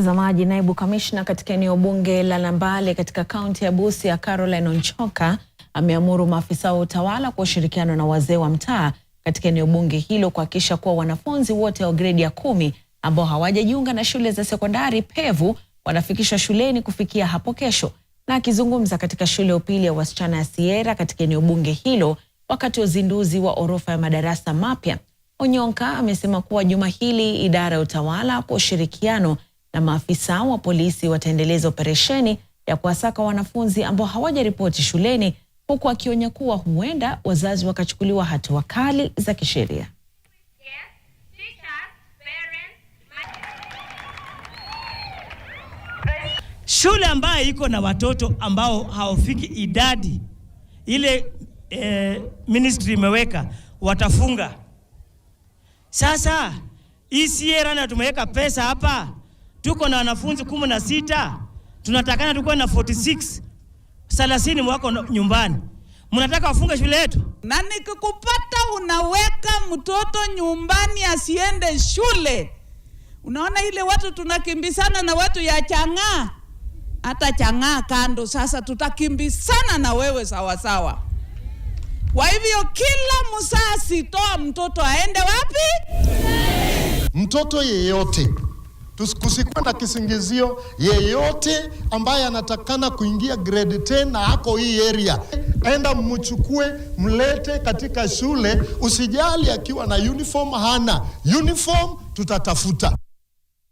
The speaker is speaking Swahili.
Mtazamaji, naibu kamishna katika eneo bunge la Nambale katika kaunti ya Busia, Caroline Onchoka, ameamuru maafisa wa utawala kwa ushirikiano na wazee wa mtaa katika eneo bunge hilo kuhakikisha kuwa wanafunzi wote wa gredi ya 10 ambao hawajajiunga na shule za sekondari pevu wanafikishwa shuleni kufikia hapo kesho. Na akizungumza katika shule ya upili ya wasichana ya Sierra katika eneo bunge hilo wakati wa uzinduzi wa orofa ya madarasa mapya, Onyonka amesema kuwa juma hili idara ya utawala kwa ushirikiano na maafisa wa polisi wataendeleza operesheni ya kuwasaka wanafunzi ambao hawajaripoti shuleni, huku akionya kuwa huenda wazazi wakachukuliwa hatua kali za kisheria. Shule ambayo iko na watoto ambao hawafiki idadi ile ministry imeweka watafunga. Sasa hii Sierra na tumeweka pesa hapa, tuko na wanafunzi 16, tunatakana tukuwe na 46, 30 wako nyumbani. Mnataka wafunge shule yetu? Na nikikupata unaweka mtoto nyumbani asiende shule. Unaona ile watu tunakimbisana na watu ya Chang'aa. Hata Chang'aa kando, sasa tutakimbisana na wewe sawa sawa. Kwa hivyo kila mzazi toa mtoto aende wapi? Mtoto yeyote, tusikusikwe na kisingizio, yeyote ambaye anatakana kuingia grade 10 na hako hii area, enda mchukue mlete katika shule. Usijali akiwa na uniform hana uniform, tutatafuta.